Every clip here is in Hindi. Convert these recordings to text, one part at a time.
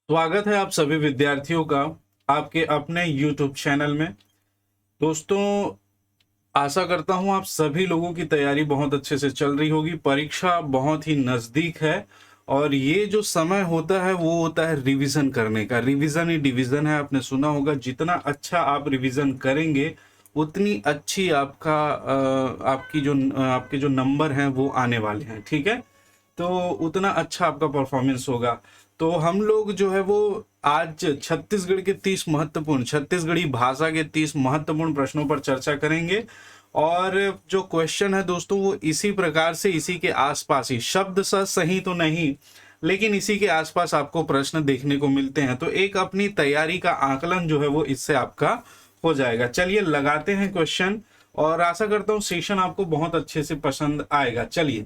स्वागत है आप सभी विद्यार्थियों का आपके अपने YouTube चैनल में। दोस्तों, आशा करता हूं आप सभी लोगों की तैयारी बहुत अच्छे से चल रही होगी। परीक्षा बहुत ही नज़दीक है और ये जो समय होता है वो होता है रिवीजन करने का। रिवीजन ही डिवीजन है, आपने सुना होगा। जितना अच्छा आप रिवीजन करेंगे उतनी अच्छी आपके जो नंबर हैं वो आने वाले हैं, ठीक है। तो उतना अच्छा आपका परफॉर्मेंस होगा। तो हम लोग जो है वो आज छत्तीसगढ़ी भाषा के 30 महत्वपूर्ण प्रश्नों पर चर्चा करेंगे। और जो क्वेश्चन है दोस्तों वो इसी प्रकार से, इसी के आसपास ही, शब्द सही तो नहीं लेकिन इसी के आसपास आपको प्रश्न देखने को मिलते हैं। तो एक अपनी तैयारी का आकलन जो है वो इससे आपका हो जाएगा। चलिए लगाते हैं क्वेश्चन और आशा करता हूँ सेशन आपको बहुत अच्छे से पसंद आएगा। चलिए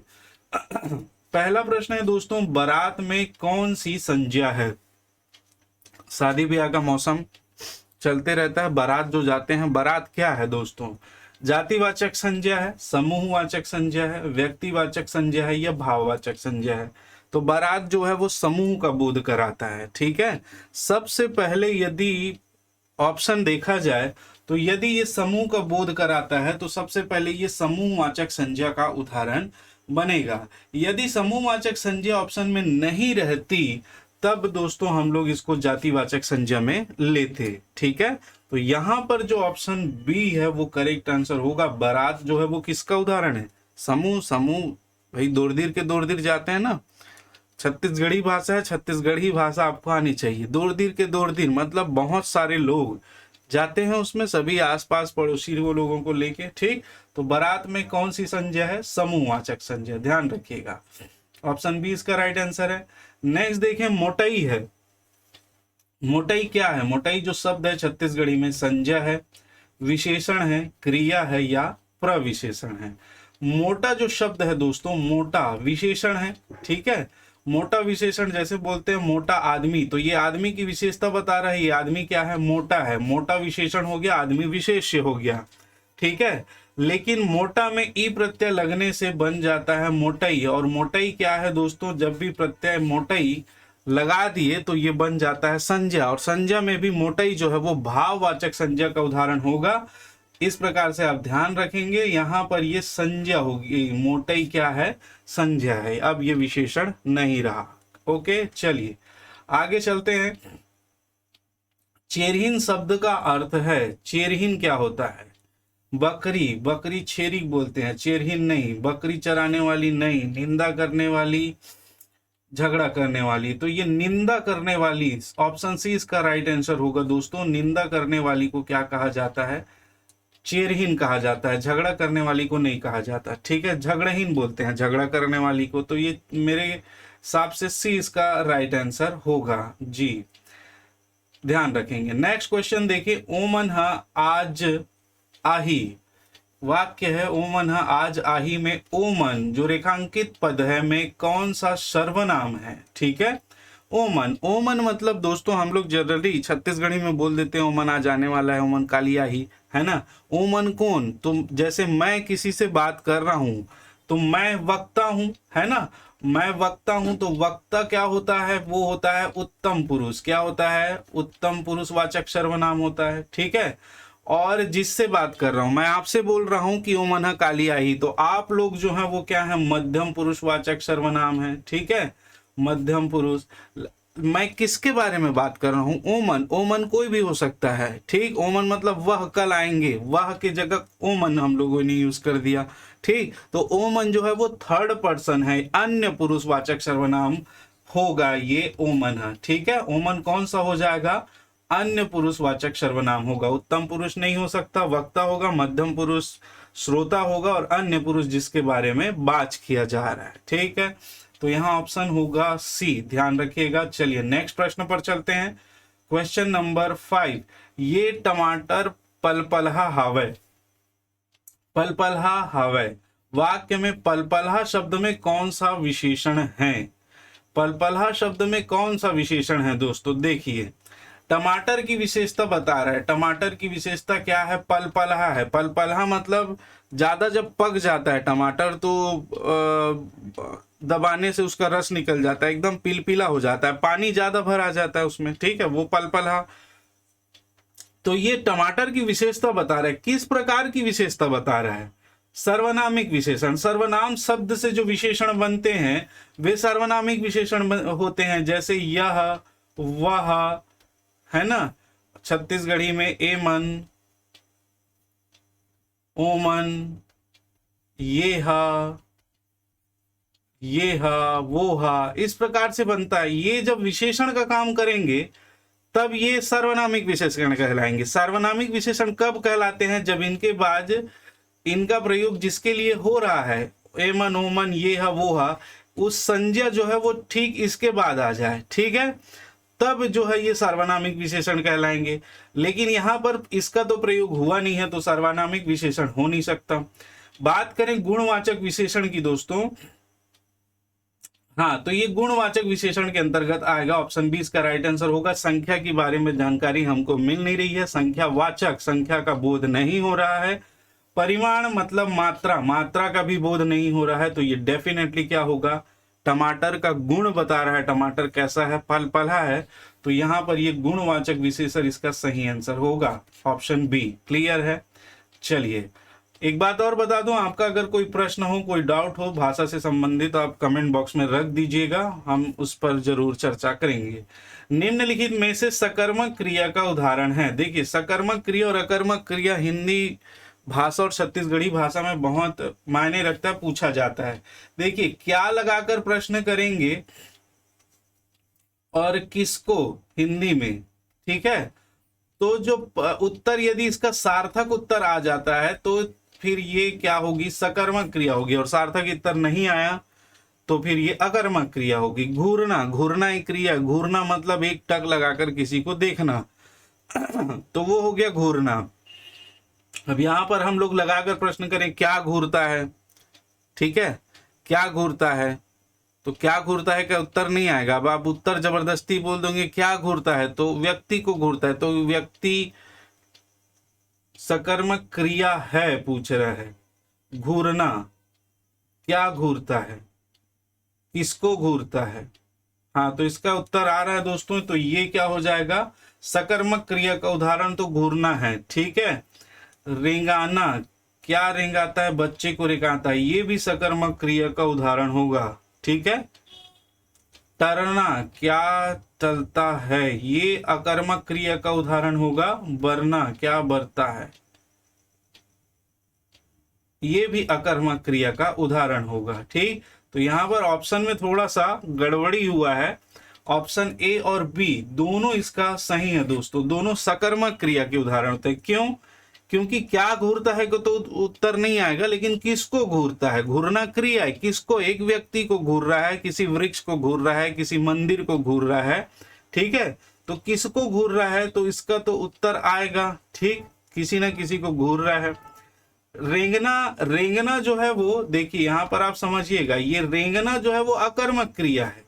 पहला प्रश्न है दोस्तों, बारात में कौन सी संज्ञा है? शादी ब्याह का मौसम चलते रहता है, बारात जो जाते हैं, बारात क्या है दोस्तों? जातिवाचक संज्ञा है, समूहवाचक संज्ञा है, व्यक्तिवाचक संज्ञा है या भाववाचक संज्ञा है? तो बारात जो है वो समूह का बोध कराता है, ठीक है। सबसे पहले यदि ऑप्शन देखा जाए तो यदि ये समूह का बोध कराता है तो सबसे पहले ये समूहवाचक संज्ञा का उदाहरण बनेगा। यदि समूहवाचक संज्ञा ऑप्शन में नहीं रहती तब दोस्तों हम लोग इसको जातिवाचक संज्ञा में लेते, ठीक है। तो यहां पर जो ऑप्शन बी है वो करेक्ट आंसर होगा। बारात जो है वो किसका उदाहरण है? समूह। समूह भाई दोरदीर के दोरदीर जाते हैं ना। छत्तीसगढ़ी भाषा है, छत्तीसगढ़ी भाषा आपको आनी चाहिए। दोरदीर के दोरदीर मतलब बहुत सारे लोग जाते हैं उसमें, सभी आसपास पड़ोसी वो लोगों को लेके, ठीक। तो बारात में कौन सी संज्ञा है? समूहवाचक संज्ञा, ध्यान रखिएगा। ऑप्शन बी इसका राइट आंसर है। नेक्स्ट देखें, मोटई है। मोटई क्या है? मोटई जो शब्द है छत्तीसगढ़ी में संज्ञा है, विशेषण है, क्रिया है या प्रविशेषण है? मोटा जो शब्द है दोस्तों, मोटा विशेषण है, ठीक है। मोटा विशेषण जैसे बोलते हैं मोटा आदमी, तो ये आदमी की विशेषता बता रहा है, ये आदमी क्या है? मोटा है। मोटा विशेषण हो गया, आदमी विशेष्य हो गया, ठीक है। लेकिन मोटा में ई प्रत्यय लगने से बन जाता है मोटई। और मोटई क्या है दोस्तों? जब भी प्रत्यय मोटई लगा दिए तो ये बन जाता है संज्ञा। और संज्ञा में भी मोटई जो है वो भाववाचक संज्ञा का उदाहरण होगा। इस प्रकार से आप ध्यान रखेंगे, यहां पर ये संज्ञा होगी। मोटई क्या है? संज्ञा है। अब ये विशेषण नहीं रहा। ओके, चलिए आगे चलते हैं। चेरहीन शब्द का अर्थ है, चेरहीन क्या होता है? बकरी, बकरी छेरी बोलते हैं, चेरहीन नहीं। बकरी चराने वाली नहीं, निंदा करने वाली, झगड़ा करने वाली। तो ये निंदा करने वाली, ऑप्शन सी इसका राइट आंसर होगा दोस्तों। निंदा करने वाली को क्या कहा जाता है? चेरहीन कहा जाता है। झगड़ा करने वाली को नहीं कहा जाता, ठीक है। झगड़हीन बोलते हैं झगड़ा करने वाली को। तो ये मेरे हिसाब से सी इसका राइट आंसर होगा जी, ध्यान रखेंगे। नेक्स्ट क्वेश्चन देखिए, ओमन हा आज आही। वाक्य है ओमन हा आज आही में ओमन जो रेखांकित पद है में कौन सा सर्वनाम है? ठीक है। ओमन, ओमन मतलब दोस्तों हम लोग जनरली छत्तीसगढ़ी में बोल देते हैं ओमन आज आने वाला है, ओमन काली आही, है ना। ओमन कौन? तो जैसे मैं किसी से बात कर रहा हूं तो मैं वक्ता हूं, है ना। मैं वक्ता हूं तो वक्ता क्या होता है? वो होता है उत्तम पुरुष। क्या होता है? उत्तम पुरुष वाचक सर्वनाम होता है, ठीक है। और जिससे बात कर रहा हूं, मैं आपसे बोल रहा हूं कि ओमन काली आई, तो आप लोग जो है वो क्या है? मध्यम पुरुष वाचक सर्वनाम है, ठीक है। मध्यम पुरुष। मैं किसके बारे में बात कर रहा हूं? ओमन। ओमन कोई भी हो सकता है, ठीक। ओमन मतलब वह कल आएंगे, वह की जगह ओमन हम लोगों ने यूज कर दिया, ठीक। तो ओमन जो है वो थर्ड पर्सन है, अन्य पुरुष वाचक सर्वनाम होगा ये ओमन है, ठीक है। ओमन कौन सा हो जाएगा? अन्य पुरुष वाचक सर्वनाम होगा। उत्तम पुरुष नहीं हो सकता, वक्ता होगा, मध्यम पुरुष श्रोता होगा और अन्य पुरुष जिसके बारे में बात किया जा रहा है, ठीक है। तो यहां ऑप्शन होगा सी, ध्यान रखिएगा। चलिए नेक्स्ट प्रश्न पर चलते हैं। क्वेश्चन नंबर 5, ये टमाटर पलपलहा हावे। पलपलहा हावे वाक्य में पलपलहा शब्द में कौन सा विशेषण है? पलपलहा शब्द में कौन सा विशेषण है दोस्तों? देखिए, टमाटर की विशेषता बता रहा है। टमाटर की विशेषता क्या है? पलपलहा है। पलपलहा मतलब ज्यादा जब पक जाता है टमाटर तो दबाने से उसका रस निकल जाता है, एकदम पिलपिला हो जाता है, पानी ज्यादा भर आ जाता है उसमें, ठीक है, वो पलपला। तो ये टमाटर की विशेषता बता रहा है। किस प्रकार की विशेषता बता रहा है? सर्वनामिक विशेषण। सर्वनाम शब्द से जो विशेषण बनते हैं वे सर्वनामिक विशेषण होते हैं, जैसे यह, वह, है ना, छत्तीसगढ़ी में एमन, ओमन, ये हा, वो हा, इस प्रकार से बनता है। ये जब विशेषण का काम करेंगे तब ये सर्वनामिक विशेषण कहलाएंगे। सार्वनामिक विशेषण कब कहलाते हैं? जब इनके बाद इनका प्रयोग जिसके लिए हो रहा है, एमन, ओमन, ये हा, वो हा, उस संज्ञा जो है वो ठीक इसके बाद आ जाए, ठीक है, तब जो है ये सार्वनामिक विशेषण कहलाएंगे। लेकिन यहाँ पर इसका तो प्रयोग हुआ नहीं है, तो सार्वनामिक विशेषण हो नहीं सकता। बात करें गुणवाचक विशेषण की दोस्तों, हाँ, तो ये गुणवाचक विशेषण के अंतर्गत आएगा। ऑप्शन बी इसका राइट आंसर होगा। संख्या के बारे में जानकारी हमको मिल नहीं रही है, संख्या वाचक, संख्या का बोध नहीं हो रहा है। परिमाण मतलब मात्रा, मात्रा का भी बोध नहीं हो रहा है, तो ये डेफिनेटली क्या होगा? टमाटर का गुण बता रहा है, टमाटर कैसा है, पलपला है, तो यहाँ पर ये गुणवाचक विशेषण इसका सही आंसर होगा, ऑप्शन बी। क्लियर है? चलिए एक बात और बता दूं, आपका अगर कोई प्रश्न हो, कोई डाउट हो भाषा से संबंधित, तो आप कमेंट बॉक्स में रख दीजिएगा, हम उस पर जरूर चर्चा करेंगे। निम्नलिखित में से सकर्मक क्रिया का उदाहरण है। देखिए, सकर्मक क्रिया और अकर्मक क्रिया हिंदी भाषा और छत्तीसगढ़ी भाषा में बहुत मायने रखता है, पूछा जाता है। देखिए, क्या लगाकर प्रश्न करेंगे और किसको हिंदी में, ठीक है, तो जो उत्तर यदि इसका सार्थक उत्तर आ जाता है तो फिर ये क्या होगी? सकर्मक क्रिया होगी, और सार्थक उत्तर नहीं आया तो फिर ये अकर्मक क्रिया होगी। घूरना, घूरना एक क्रिया, घूरना मतलब एक टक लगाकर किसी को देखना तो वो हो गया घूरना। अब यहां पर हम लोग लगाकर प्रश्न करें क्या घूरता है, ठीक है, क्या घूरता है, तो क्या घूरता है का उत्तर नहीं आएगा। अब आप उत्तर जबरदस्ती बोल दोगे क्या घूरता है, तो व्यक्ति को घूरता है, तो व्यक्ति सकर्मक क्रिया है, पूछ रहा है। घूरना, क्या घूरता है, किसको घूरता है, हाँ, तो इसका उत्तर आ रहा है दोस्तों, तो ये क्या हो जाएगा? सकर्मक क्रिया का उदाहरण तो घूरना है, ठीक है। रेंगाना, क्या रेंगाता है, बच्चे को रेंगाता है, ये भी सकर्मक क्रिया का उदाहरण होगा, ठीक है। तरना, क्या चलता है, ये अकर्मक क्रिया का उदाहरण होगा। बरना, क्या बरता है, ये भी अकर्मक क्रिया का उदाहरण होगा, ठीक। तो यहां पर ऑप्शन में थोड़ा सा गड़बड़ी हुआ है। ऑप्शन ए और बी दोनों इसका सही है दोस्तों, दोनों सकर्मक क्रिया के उदाहरण होते हैं। क्यों? क्योंकि क्या घूरता है को तो उत्तर नहीं आएगा, लेकिन किसको घूरता है, घूरना क्रिया है, किसको, एक व्यक्ति को घूर रहा है, किसी वृक्ष को घूर रहा है, किसी मंदिर को घूर रहा है, ठीक है, तो किसको घूर रहा है, तो इसका तो उत्तर आएगा, ठीक, किसी ना किसी को घूर रहा है। रेंगना, रेंगना जो है वो, देखिए यहां पर आप समझिएगा, ये रेंगना जो है वो अकर्मक क्रिया है।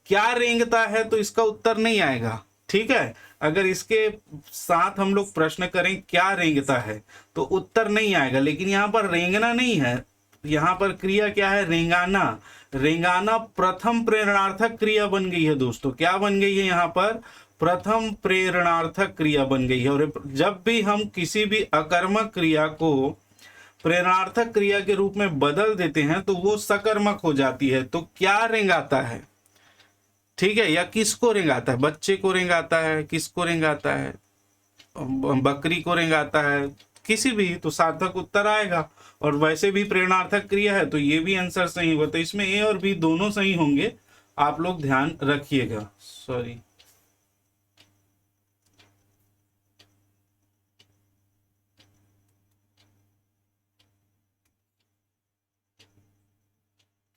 क्या रेंगता है, तो इसका उत्तर नहीं आएगा, ठीक है। अगर इसके साथ हम लोग प्रश्न करें क्या रेंगता है, तो उत्तर नहीं आएगा, लेकिन यहाँ पर रेंगना नहीं है, यहाँ पर क्रिया क्या है, रेंगाना। रेंगाना प्रथम प्रेरणार्थक क्रिया बन गई है दोस्तों, क्या बन गई है यहाँ पर? प्रथम प्रेरणार्थक क्रिया बन गई है। और जब भी हम किसी भी अकर्मक क्रिया को प्रेरणार्थक क्रिया के रूप में बदल देते हैं तो वो सकर्मक हो जाती है। तो क्या रेंगाता है, ठीक है, या किसको रेंगाता है, बच्चे को रेंगाता है, किसको रेंगाता है, बकरी को रेंगाता है, किसी भी, तो सार्थक उत्तर आएगा। और वैसे भी प्रेरणार्थक क्रिया है तो ये भी आंसर सही होगा। तो इसमें ए और बी दोनों सही होंगे, आप लोग ध्यान रखिएगा। सॉरी,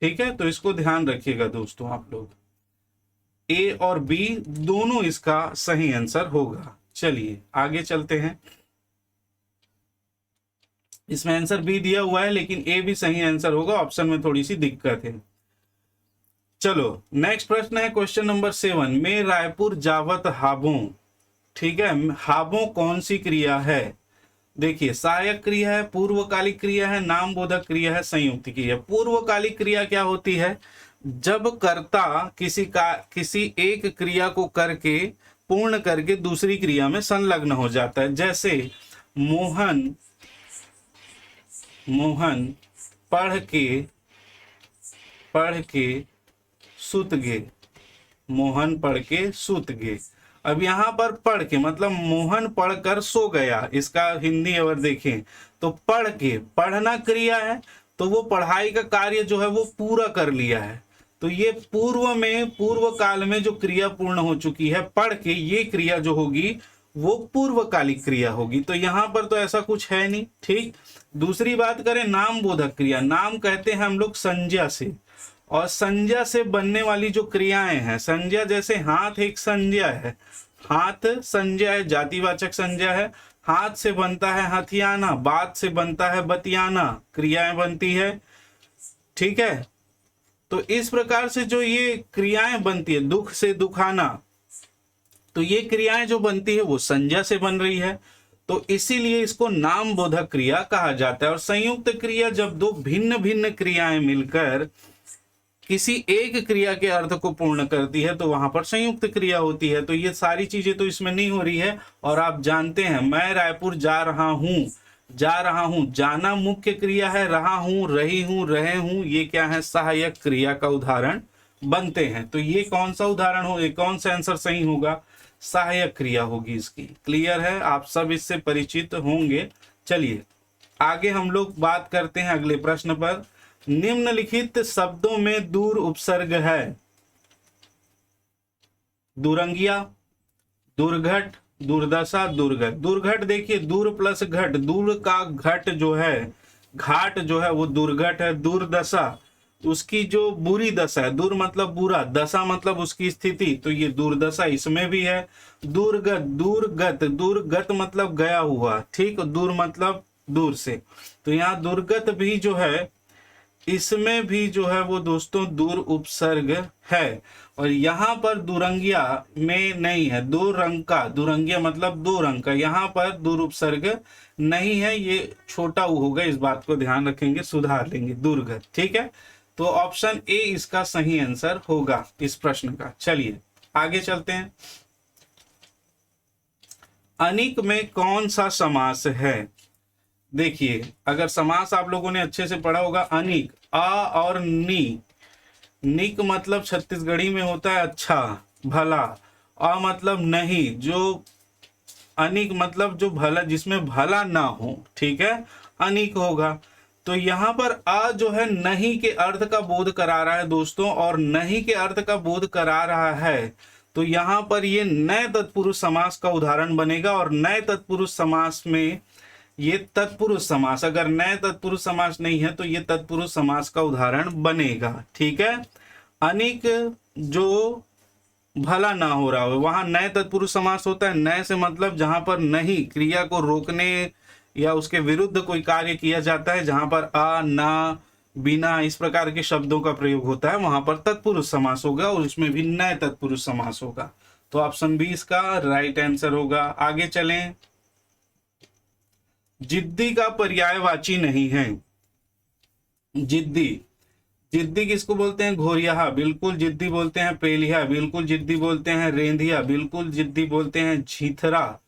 ठीक है, तो इसको ध्यान रखिएगा दोस्तों आप लोग, ए और बी दोनों इसका सही आंसर होगा। चलिए आगे चलते हैं। इसमें आंसर बी दिया हुआ है लेकिन ए भी सही आंसर होगा, ऑप्शन में थोड़ी सी दिक्कत है। चलो नेक्स्ट प्रश्न है क्वेश्चन नंबर 7 में रायपुर जावत हाबों, ठीक है, हाबों कौन सी क्रिया है? देखिए, सहायक क्रिया है, पूर्वकालिक क्रिया है, नाम बोधक क्रिया है, संयुक्त क्रिया। पूर्वकालिक क्रिया क्या होती है? जब कर्ता किसी एक क्रिया को करके पूर्ण करके दूसरी क्रिया में संलग्न हो जाता है। जैसे मोहन पढ़ के सुत गे, मोहन पढ़ के सुत गे। अब यहाँ पर पढ़ के मतलब मोहन पढ़कर सो गया, इसका हिंदी अगर देखें तो पढ़ के, पढ़ना क्रिया है तो वो पढ़ाई का कार्य जो है वो पूरा कर लिया है। तो ये पूर्व काल में जो क्रिया पूर्ण हो चुकी है पढ़ के, ये क्रिया जो होगी वो पूर्वकालिक क्रिया होगी। तो यहाँ पर तो ऐसा कुछ है नहीं। ठीक, दूसरी बात करें नाम बोधक क्रिया। नाम कहते हैं हम लोग संज्ञा से, और संज्ञा से बनने वाली जो क्रियाएं हैं, संज्ञा जैसे हाथ एक संज्ञा है, हाथ संज्ञा है, जातिवाचक संज्ञा है। हाथ से बनता है हथियाना, बात से बनता है बतियाना, क्रियाएं बनती है। ठीक है, तो इस प्रकार से जो ये क्रियाएं बनती है, दुख से दुखाना, तो ये क्रियाएं जो बनती है वो संज्ञा से बन रही है, तो इसीलिए इसको नाम बोधक क्रिया कहा जाता है। और संयुक्त क्रिया जब दो भिन्न भिन्न क्रियाएं मिलकर किसी एक क्रिया के अर्थ को पूर्ण करती है तो वहां पर संयुक्त क्रिया होती है। तो ये सारी चीजें तो इसमें नहीं हो रही है। और आप जानते हैं मैं रायपुर जा रहा हूं, जाना मुख्य क्रिया है, रहा हूं, रही हूं, रहे हूं, ये क्या है, सहायक क्रिया का उदाहरण बनते हैं। तो ये कौन सा उदाहरण हो, कौन सा आंसर सही होगा, सहायक क्रिया होगी इसकी। क्लियर है, आप सब इससे परिचित होंगे। चलिए आगे हम लोग बात करते हैं अगले प्रश्न पर। निम्नलिखित शब्दों में दूर उपसर्ग है। दुरंगिया, दुर्घट, दुर्दशा, दुर्गत। दुर्घट देखिए, दूर प्लस घट, दूर का घट जो है, घाट जो है वो दुर्घट है। दुर्दशा उसकी जो बुरी दशा है, दूर मतलब बुरा, दशा मतलब उसकी स्थिति, तो ये दुर्दशा इसमें भी है। दुर्गत, दुर्गत मतलब गया हुआ। ठीक, दूर मतलब दूर से, तो यहाँ दुर्गत भी जो है इसमें भी जो है वो दोस्तों दूर उपसर्ग है। और यहाँ पर दुरंगिया में नहीं है, दो रंग का, दुरंगिया मतलब दो रंग का, यहाँ पर दूर उपसर्ग नहीं है, ये छोटा ऊ होगा, इस बात को ध्यान रखेंगे, सुधार लेंगे, दुर्गत। ठीक है, तो ऑप्शन ए इसका सही आंसर होगा इस प्रश्न का। चलिए आगे चलते हैं। अनिक में कौन सा समास है? देखिए अगर समास आप लोगों ने अच्छे से पढ़ा होगा, अनिक, आ और नी, निक मतलब छत्तीसगढ़ी में होता है अच्छा भला, आ मतलब नहीं, जो अनिक मतलब जो भला, जिसमें भला ना हो, ठीक है, अनिक होगा। तो यहाँ पर आ जो है नहीं के अर्थ का बोध करा रहा है दोस्तों, और नहीं के अर्थ का बोध करा रहा है, तो यहाँ पर ये नए तत्पुरुष समास का उदाहरण बनेगा। और नए तत्पुरुष समास में ये तत्पुरुष समास, अगर नए तत्पुरुष समास नहीं है तो ये तत्पुरुष समास का उदाहरण बनेगा। ठीक है, अनिक जो भला ना हो रहा हो, वहां नए तत्पुरुष समास होता है। नए से मतलब जहां पर नहीं क्रिया को रोकने या उसके विरुद्ध कोई कार्य किया जाता है, जहां पर आ, ना, बिना, इस प्रकार के शब्दों का प्रयोग होता है, वहां पर तत्पुरुष समास होगा, और उसमें भी नए तत्पुरुष समास होगा। तो ऑप्शन बी इसका राइट आंसर होगा। आगे चलें। जिद्दी का पर्यायवाची नहीं है। जिद्दी, जिद्दी किसको बोलते हैं? घोरिया, बिल्कुल जिद्दी बोलते हैं। पेलिया, बिल्कुल जिद्दी बोलते हैं। रेंधिया, बिल्कुल जिद्दी बोलते हैं। झीथरा,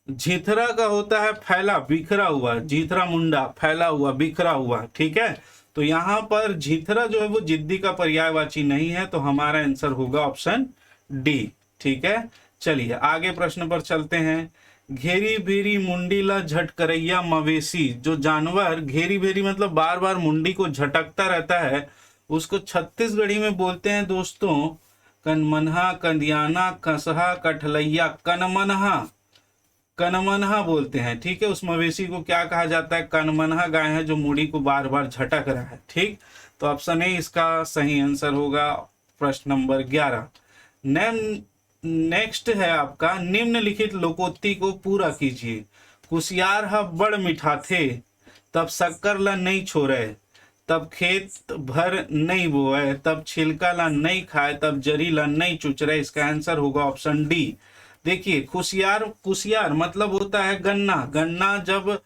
झीथरा का होता है फैला, बिखरा हुआ, झीथरा मुंडा, फैला हुआ, बिखरा हुआ। ठीक है, तो यहाँ पर झीथरा जो है वो जिद्दी का पर्यायवाची नहीं है, तो हमारा आंसर होगा ऑप्शन डी। ठीक है, चलिए आगे प्रश्न पर चलते हैं। घेरी भेरी मुंडीला झटकरैया मवेशी, जो जानवर घेरी भेरी मतलब बार बार मुंडी को झटकता रहता है, उसको छत्तीसगढ़ी में बोलते हैं दोस्तों कनमनहा, कंदियाना, कसहा, कठलैया। कनमनहा, कनमनहा बोलते हैं। ठीक है, उस मवेशी को क्या कहा जाता है? कनमनहा गाय है जो मुड़ी को बार बार झटक रहा है। ठीक, तो ऑप्शन ए इसका सही आंसर होगा, प्रश्न नंबर 11। नेक्स्ट है आपका, निम्नलिखित लोकोक्ति को पूरा कीजिए। कुसियार हा बड़ मीठा थे, तब शक्कर ला नहीं छोड़े, तब खेत भर नहीं बोए, तब छिलका ला नहीं खाए, तब जरी ला नहीं चुचरे। इसका आंसर होगा ऑप्शन डी। देखिए कुसियार, कुसियार मतलब होता है गन्ना। गन्ना जब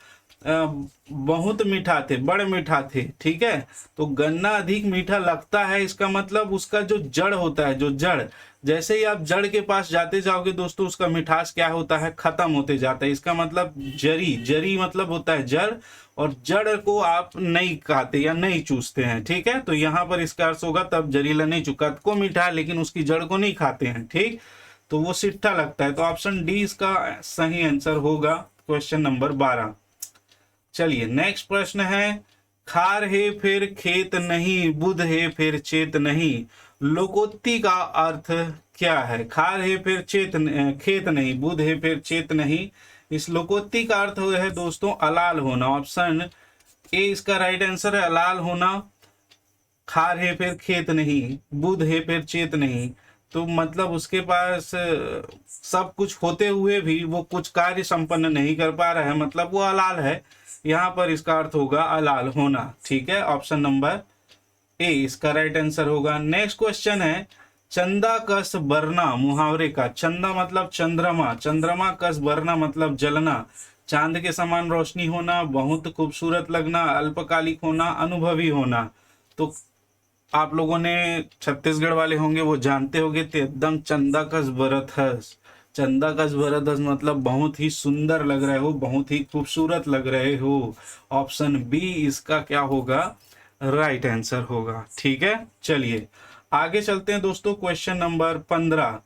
बहुत मीठा थे, बड़े मीठा थे, ठीक है। तो गन्ना अधिक मीठा लगता है, इसका मतलब उसका जो जड़ होता है, जो जड़, जैसे ही आप जड़ के पास जाते जाओगे दोस्तों, उसका मिठास क्या होता है, खत्म होते जाता है। इसका मतलब जरी, जरी मतलब होता है जड़, और जड़ को आप नहीं खाते या नहीं चूसते हैं, ठीक है। तो यहाँ पर इसका अर्थ होगा तब जरीला नहीं चुका को मीठा है, लेकिन उसकी जड़ को नहीं खाते हैं, ठीक, तो वो सिट्ठा लगता है। तो ऑप्शन डी इसका सही आंसर होगा, क्वेश्चन नंबर 12। चलिए नेक्स्ट प्रश्न है, खार है फिर खेत नहीं, बुध है फिर चेत नहीं, लोकोक्ति का अर्थ क्या है? खार है फिर खेत नहीं, बुध है फिर चेत नहीं, इस लोकोक्ति का अर्थ है दोस्तों अलाल होना। ऑप्शन ए इसका राइट आंसर है, अलाल होना। खार है फिर खेत नहीं, बुध है फिर चेत नहीं, तो मतलब उसके पास सब कुछ होते हुए भी वो कुछ कार्य संपन्न नहीं कर पा रहा है, मतलब वो अलाल है। यहाँ पर इसका अर्थ होगा अलाल होना, ठीक है। ऑप्शन नंबर ए इसका राइट आंसर होगा। नेक्स्ट क्वेश्चन है, चंदा कस बरना, मुहावरे का, चंदा मतलब चंद्रमा, चंद्रमा कस बरना मतलब जलना, चांद के समान रोशनी होना, बहुत खूबसूरत लगना, अल्पकालिक होना, अनुभवी होना। तो आप लोगों ने छत्तीसगढ़ वाले होंगे वो जानते होंगे, तो एकदम चंदा कस बरत हस, चंदा कस बरत हस मतलब बहुत ही सुंदर लग रहे हो, बहुत ही खूबसूरत लग रहे हो। ऑप्शन बी इसका क्या होगा, राइट आंसर होगा, ठीक है। चलिए आगे चलते हैं दोस्तों, क्वेश्चन नंबर 15।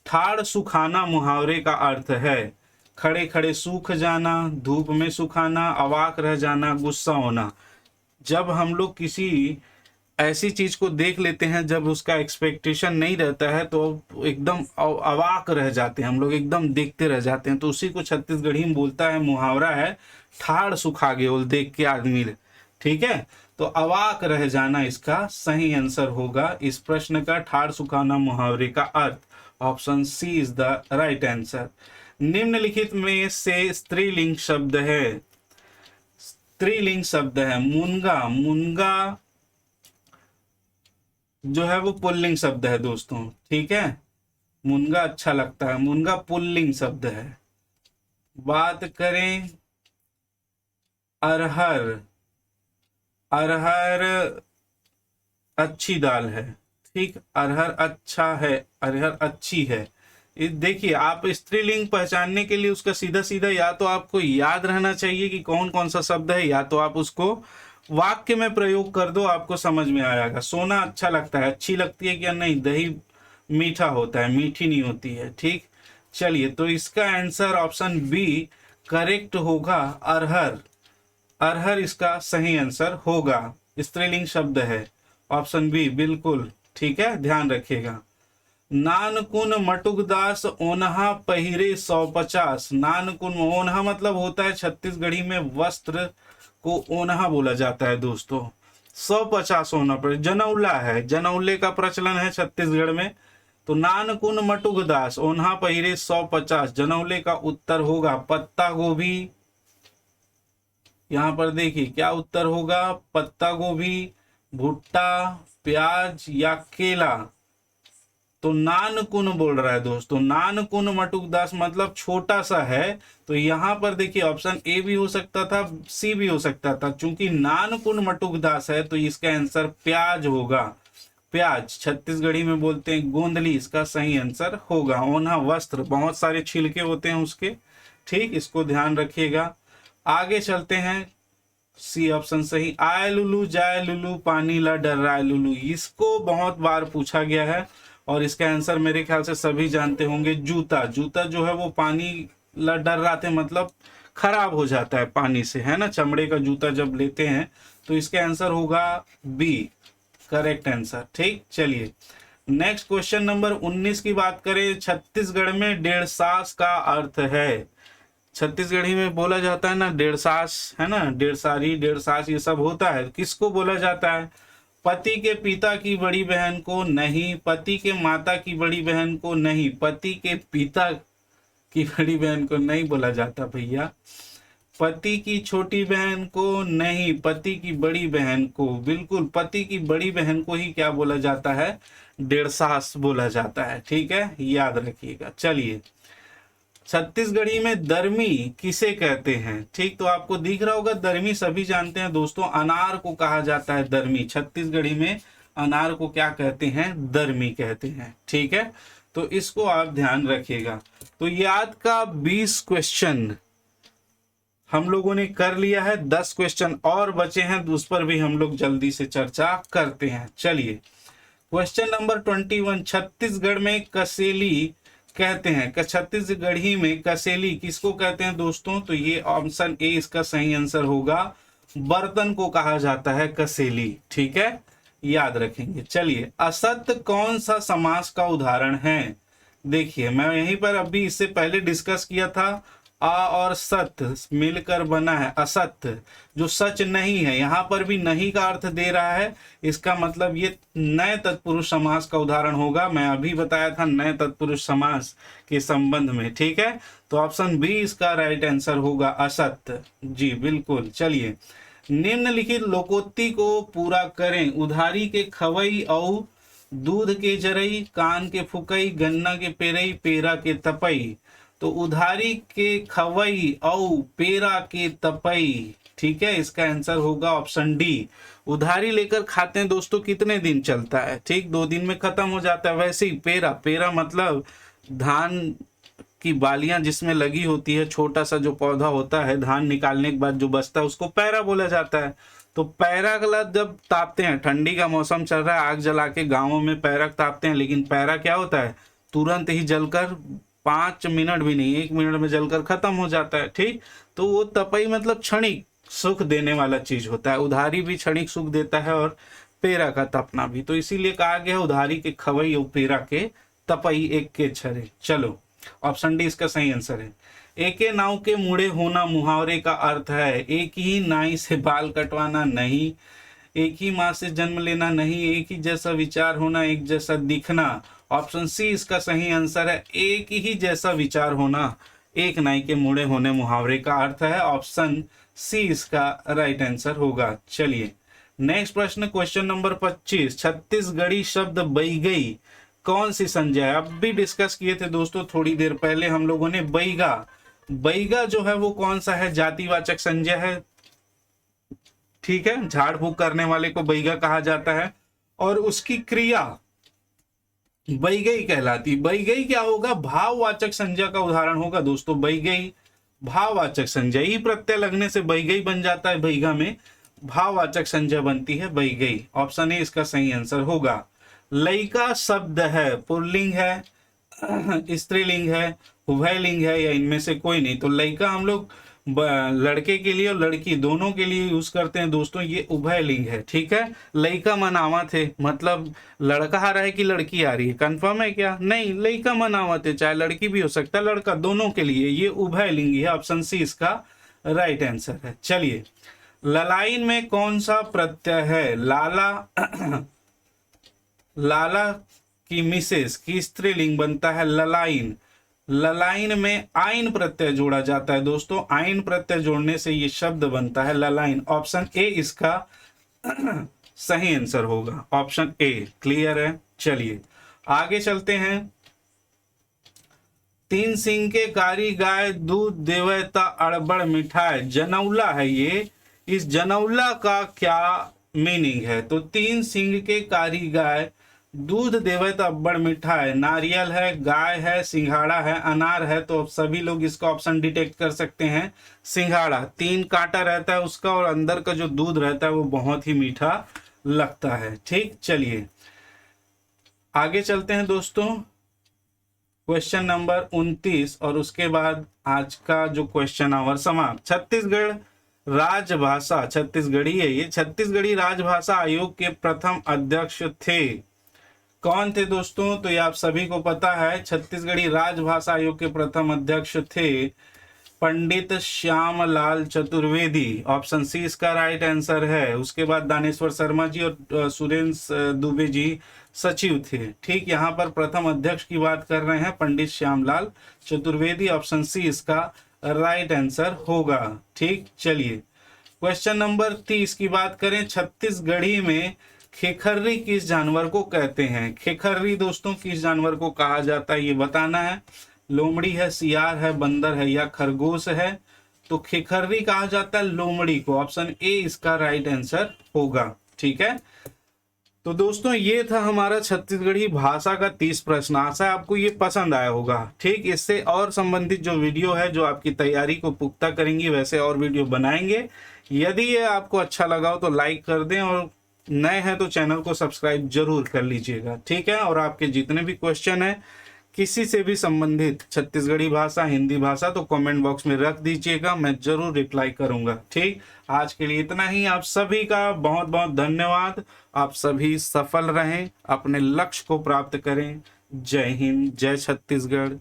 ठाड़ सुखाना मुहावरे का अर्थ है, खड़े खड़े सूख जाना, धूप में सुखाना, अवाक रह जाना, गुस्सा होना। जब हम लोग किसी ऐसी चीज को देख लेते हैं जब उसका एक्सपेक्टेशन नहीं रहता है, तो एकदम अवाक रह जाते हैं हम लोग, एकदम देखते रह जाते हैं, तो उसी को छत्तीसगढ़ी में बोलता है, मुहावरा है ठाड़ सुखा गेल, देख के आदमी, ठीक है। तो अवाक रह जाना इसका सही आंसर होगा इस प्रश्न का, ठाड़ सुखाना मुहावरे का अर्थ। Option C is the right answer. निम्नलिखित में से स्त्रीलिंग शब्द है, स्त्रीलिंग शब्द है मुनगा, मुनगा जो है वो पुल्लिंग शब्द है दोस्तों, ठीक है। मुनगा अच्छा लगता है, मुनगा पुल्लिंग शब्द है। बात करें अरहर, अरहर अच्छी दाल है, ठीक, अरहर अच्छा है, अरहर अच्छी है। देखिए आप स्त्रीलिंग पहचानने के लिए उसका सीधा सीधा या तो आपको याद रहना चाहिए कि कौन कौन सा शब्द है, या तो आप उसको वाक्य में प्रयोग कर दो, आपको समझ में आएगा। सोना अच्छा लगता है, अच्छी लगती है क्या? नहीं, दही मीठा होता है, मीठी नहीं होती है, ठीक। चलिए तो इसका आंसर ऑप्शन बी करेक्ट होगा, अरहर, अरहर इसका सही आंसर होगा, स्त्रीलिंग शब्द है। ऑप्शन बी बिल्कुल ठीक है, ध्यान रखिएगा। नानकुन मटुकदास ओनहा पहिरे 150, नानकुन, ओनहा मतलब होता है छत्तीसगढ़ी में वस्त्र को ओनहा बोला जाता है दोस्तों। 150 होना पर जनौला है, जनौले का प्रचलन है छत्तीसगढ़ में। तो नानकुन मटुकदास ओनहा पहिरे 150, जनौले का उत्तर होगा पत्ता गोभी। यहां पर देखिए क्या उत्तर होगा, पत्ता गोभी, भुट्टा, प्याज या केला। तो नानकुन बोल रहा है दोस्तों, नानकुन मटुकदास मतलब छोटा सा है। तो यहां पर देखिए ऑप्शन ए भी हो सकता था, सी भी हो सकता था। चूंकि नानकुन मटुकदास है तो इसका आंसर प्याज होगा, प्याज छत्तीसगढ़ी में बोलते हैं गोंदली, इसका सही आंसर होगा। ओना वस्त्र, बहुत सारे छिलके होते हैं उसके, ठीक, इसको ध्यान रखिएगा। आगे चलते हैं, सी ऑप्शन सही। आय लुलू जाय लुलू पानी ला डर रहा है लुलू, इसको बहुत बार पूछा गया है और इसका आंसर मेरे ख्याल से सभी जानते होंगे, जूता। जूता जो है वो पानी ला डर रहा थे मतलब खराब हो जाता है पानी से, है ना, चमड़े का जूता जब लेते हैं। तो इसका आंसर होगा बी, करेक्ट आंसर, ठीक। चलिए नेक्स्ट क्वेश्चन नंबर 19 की बात करें। छत्तीसगढ़ में डेढ़ सास का अर्थ है, छत्तीसगढ़ी में बोला जाता है ना डेढ़ सास, है ना, डेढ़ सारी, डेढ़ सास, ये सब होता है। किसको बोला जाता है? पति के पिता की बड़ी बहन को नहीं, पति के माता की बड़ी बहन को नहीं, पति के पिता की बड़ी बहन को नहीं बोला जाता भैया, पति की छोटी बहन को नहीं, पति की बड़ी बहन को, बिल्कुल पति की बड़ी बहन को ही क्या बोला जाता है, डेढ़ सास बोला जाता है, ठीक है, याद रखिएगा। चलिए छत्तीसगढ़ी में दरमी किसे कहते हैं? ठीक, तो आपको दिख रहा होगा दरमी सभी जानते हैं दोस्तों, अनार को कहा जाता है दरमी। छत्तीसगढ़ी में अनार को क्या कहते हैं? दरमी कहते हैं। ठीक है, तो इसको आप ध्यान रखिएगा। तो याद का 20 क्वेश्चन हम लोगों ने कर लिया है, 10 क्वेश्चन और बचे हैं, उस पर भी हम लोग जल्दी से चर्चा करते हैं। चलिए, क्वेश्चन नंबर 21, छत्तीसगढ़ में कसेली कहते हैं, छत्तीसगढ़ी में कसेली किसको कहते हैं दोस्तों? तो ये ऑप्शन ए इसका सही आंसर होगा, बर्तन को कहा जाता है कसेली। ठीक है, याद रखेंगे। चलिए, असत्य कौन सा समास का उदाहरण है? देखिए, मैं यहीं पर अभी इससे पहले डिस्कस किया था, आ और सत्य मिलकर बना है असत्य, जो सच नहीं है। यहां पर भी नहीं का अर्थ दे रहा है, इसका मतलब ये नए तत्पुरुष समास का उदाहरण होगा। मैं अभी बताया था नए तत्पुरुष समास के संबंध में। ठीक है, तो ऑप्शन बी इसका राइट आंसर होगा, असत्य। जी बिल्कुल। चलिए, निम्नलिखित लोकोक्ति को पूरा करें। उधारी के खवई और दूध के जरई, कान के फुकई, गन्ना के पेरई, पेरा के तपई। तो उधारी के खवई और पेरा के तपई। ठीक है, इसका आंसर होगा ऑप्शन डी। उधारी लेकर खाते हैं दोस्तों, कितने दिन चलता है? ठीक, 2 दिन में खत्म हो जाता है। वैसे ही पेरा, पेरा मतलब धान की बालियां जिसमें लगी होती है, छोटा सा जो पौधा होता है, धान निकालने के बाद जो बचता है उसको पैरा बोला जाता है। तो पैरा गला जब तापते हैं, ठंडी का मौसम चल रहा है, आग जला के गाँवों में पैरा तापते हैं, लेकिन पैरा क्या होता है? तुरंत ही जलकर 5 मिनट भी नहीं, 1 मिनट में जलकर खत्म हो जाता है। ठीक, तो वो तपई मतलब क्षणिक सुख देने वाला चीज होता है। उधारी भी क्षणिक सुख देता है और पेरा का तपना भी, तो इसीलिए कहा गया उधारी के खवई और पेरा के तपई एक के छरे। चलो, ऑप्शन डी इसका सही आंसर है। एके नाव के मुड़े होना मुहावरे का अर्थ है, एक ही नाई से बाल कटवाना नहीं, एक ही माँ से जन्म लेना नहीं, एक ही जैसा विचार होना, एक जैसा दिखना। ऑप्शन सी इसका सही आंसर है, एक ही जैसा विचार होना, एक नाई के मुड़े होने मुहावरे का अर्थ है। ऑप्शन सी इसका राइट आंसर होगा। चलिए, नेक्स्ट प्रश्न, क्वेश्चन नंबर 25, छत्तीसगढ़ी शब्द बैगई कौन सी संज्ञा है? अब भी डिस्कस किए थे दोस्तों थोड़ी देर पहले हम लोगों ने। बैगा, बैगा जो है वो कौन सा है? जातिवाचक संज्ञा है। ठीक है, झाड़ फूक करने वाले को बैगा कहा जाता है, और उसकी क्रिया बैगई कहलाती। बैगई क्या होगा? भाववाचक संज्ञा का उदाहरण होगा दोस्तों। बैगई भाववाचक संज्ञा, ई प्रत्यय लगने से बैगई बन जाता है, बैगा में भाववाचक संज्ञा बनती है बैगई। ऑप्शन ए इसका सही आंसर होगा। लइका शब्द है, पुल्लिंग है, स्त्रीलिंग है, उभयलिंग है, या इनमें से कोई नहीं? तो लइका हम लोग लड़के के लिए और लड़की दोनों के लिए यूज करते हैं दोस्तों, ये उभयलिंग है। ठीक है, लइका मनावत है मतलब लड़का आ रहा है कि लड़की आ रही है? कंफर्म है क्या? नहीं, लइका मनावत है, चाहे लड़की भी हो सकता है, लड़का, दोनों के लिए ये उभयलिंग है। ऑप्शन सी इसका राइट आंसर है। चलिए, ललाइन में कौन सा प्रत्यय है? लाला लाला की मिसेस की स्त्रीलिंग बनता है ललाइन। ललाइन में आइन प्रत्यय जोड़ा जाता है दोस्तों, आइन प्रत्यय जोड़ने से ये शब्द बनता है ललाइन। ऑप्शन ए इसका सही आंसर होगा, ऑप्शन ए। क्लियर है? चलिए आगे चलते हैं। 3 सिंह के कारी गाय दूध देवता अड़बड़ मिठाई, जनौला है ये। इस जनौला का क्या मीनिंग है? तो 3 सिंह के कारी गाय दूध देवे तो अब्बड़ मीठा है, नारियल है, गाय है, सिंघाड़ा है, अनार है। तो सभी लोग इसका ऑप्शन डिटेक्ट कर सकते हैं, सिंघाड़ा। 3 कांटा रहता है उसका और अंदर का जो दूध रहता है वो बहुत ही मीठा लगता है। ठीक, चलिए आगे चलते हैं दोस्तों। क्वेश्चन नंबर 29 और उसके बाद आज का जो क्वेश्चन आवर समाप्त। छत्तीसगढ़ राजभाषा, छत्तीसगढ़ी है ये, छत्तीसगढ़ी राजभाषा आयोग के प्रथम अध्यक्ष थे। कौन थे दोस्तों? तो ये आप सभी को पता है, छत्तीसगढ़ी राजभाषा आयोग के प्रथम अध्यक्ष थे पंडित श्यामलाल चतुर्वेदी। ऑप्शन सी इसका राइट आंसर है। उसके बाद दानेश्वर शर्मा जी और सुरेंद्र दुबे जी सचिव थे। ठीक, यहाँ पर प्रथम अध्यक्ष की बात कर रहे हैं पंडित श्यामलाल चतुर्वेदी। ऑप्शन सी इसका राइट आंसर होगा। ठीक, चलिए क्वेश्चन नंबर 30 की बात करें। छत्तीसगढ़ी में खेखर्री किस जानवर को कहते हैं? खेखर्री दोस्तों किस जानवर को कहा जाता है ये बताना है। लोमड़ी है, सियार है, बंदर है या खरगोश है, तो खिखर्री कहा जाता है लोमड़ी को। ऑप्शन ए इसका राइट आंसर होगा। ठीक है, तो दोस्तों ये था हमारा छत्तीसगढ़ी भाषा का 30 प्रश्न। आशा है आपको ये पसंद आया होगा। ठीक, इससे और संबंधित जो वीडियो है जो आपकी तैयारी को पुख्ता करेंगी, वैसे और वीडियो बनाएंगे। यदि ये आपको अच्छा लगा हो तो लाइक कर दें, और नए हैं तो चैनल को सब्सक्राइब जरूर कर लीजिएगा। ठीक है, और आपके जितने भी क्वेश्चन है किसी से भी संबंधित, छत्तीसगढ़ी भाषा, हिंदी भाषा, तो कमेंट बॉक्स में रख दीजिएगा, मैं जरूर रिप्लाई करूंगा। ठीक, आज के लिए इतना ही। आप सभी का बहुत बहुत धन्यवाद। आप सभी सफल रहें, अपने लक्ष्य को प्राप्त करें। जय हिंद, जय छत्तीसगढ़।